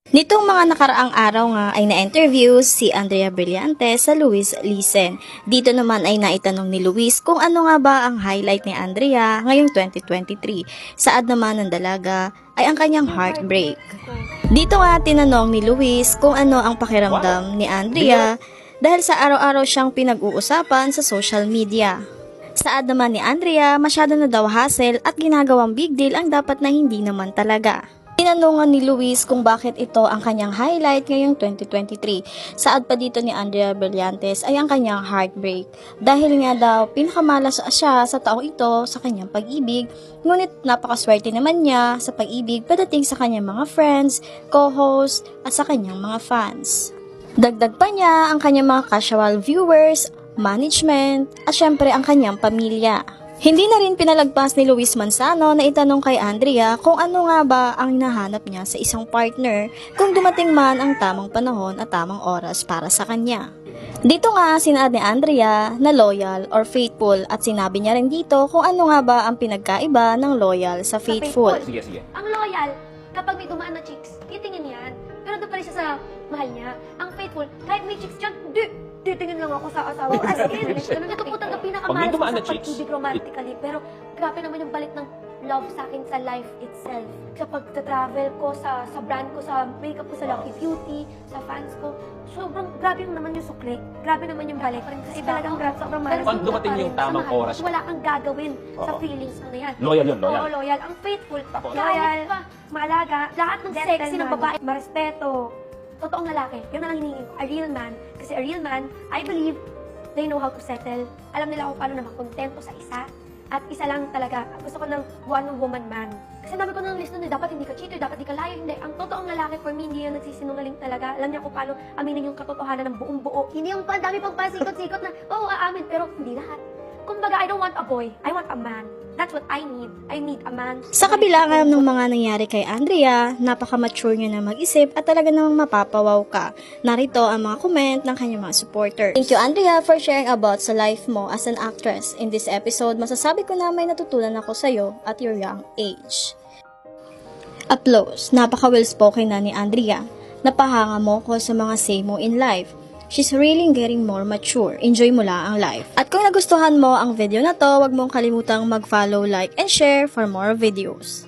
Nitong mga nakaraang araw nga ay na-interview si Andrea Brillante sa Luis Lisen. Dito naman ay naitanong ni Luis kung ano nga ba ang highlight ni Andrea ngayong 2023. Saad naman ng dalaga ay ang kanyang heartbreak. Dito nga tinanong ni Luis kung ano ang pakiramdam ni Andrea dahil sa araw-araw siyang pinag-uusapan sa social media. Saad naman ni Andrea, masyado na daw hassle at ginagawang big deal ang dapat na hindi naman talaga. Tinanungan ni Luis kung bakit ito ang kanyang highlight ngayong 2023. Saad pa dito ni Andrea Brillantes ay ang kanyang heartbreak. Dahil nga daw pinakamalas siya sa taong ito sa kanyang pag-ibig, ngunit napakaswerte naman niya sa pag-ibig pagdating sa kanyang mga friends, co-host at sa kanyang mga fans. Dagdag pa niya ang kanyang mga casual viewers, management at syempre ang kanyang pamilya. Hindi na rin pinalagpas ni Luis Manzano na itanong kay Andrea kung ano nga ba ang hinahanap niya sa isang partner kung dumating man ang tamang panahon at tamang oras para sa kanya. Dito nga sinaad ni Andrea na loyal or faithful at sinabi niya rin dito kung ano nga ba ang pinagkaiba ng loyal sa faithful. Sige. Ang loyal, kapag may dumaan na chicks, titingin yan. Pero doon pa rin siya sa mahal niya. Ang faithful, kahit may chicks dyan, titingin lang ako sa asawa ko. As in, ito po talaga pinakamalas ko sa pag-ibig romantically. Pero grabe naman yung balik ng love sa akin sa life itself. Sa pag-travel ko, sa brand ko, sa makeup ko, sa Lucky Beauty, sa fans ko. Sobrang grabe naman yung sukli. Grabe naman yung balik. Kasi talagang grabe, sobrang mahal. Pag dumating yung tamang oras. Wala kang gagawin sa feelings mo na yan. Loyal yun, loyal. Oo, loyal. Ang faithful, loyal, maalaga, lahat ng sexy ng babae, marespeto. Totoong lalaki, yun na lang hinihingi ko. A real man. Kasi a real man, I believe, they know how to settle. Alam nila kung paano na makontento sa isa. At isa lang talaga, gusto ko ng one-woman man. Kasi nabi ko ng list nun, dapat hindi ka cheater, dapat hindi ka liar. Hindi, ang totoong lalaki for me, hindi yan nagsisinungaling talaga. Alam niya kung paano aminin yung katotohanan ng buong buo. Hindi yung dami pang pasikot-sikot na, oo, aamin, pero hindi lahat. Kumbaga, I don't want a boy, I want a man. That's what I need. I need a man. Sa kabilangan ng mga nangyari kay Andrea, napaka-mature niya na mag-isip at talaga namang mapapawaw ka. Narito ang mga comment ng kanyang mga supporters. Thank you Andrea for sharing about sa life mo as an actress. In this episode, masasabi ko na may natutunan ako sa'yo at your young age. Applause. Napaka-well-spoken na ni Andrea. Napahanga mo ko sa mga say mo in life. She's really getting more mature. Enjoy mo lang ang life. At kung nagustuhan mo ang video na to, huwag mong kalimutang mag-follow, like, and share for more videos.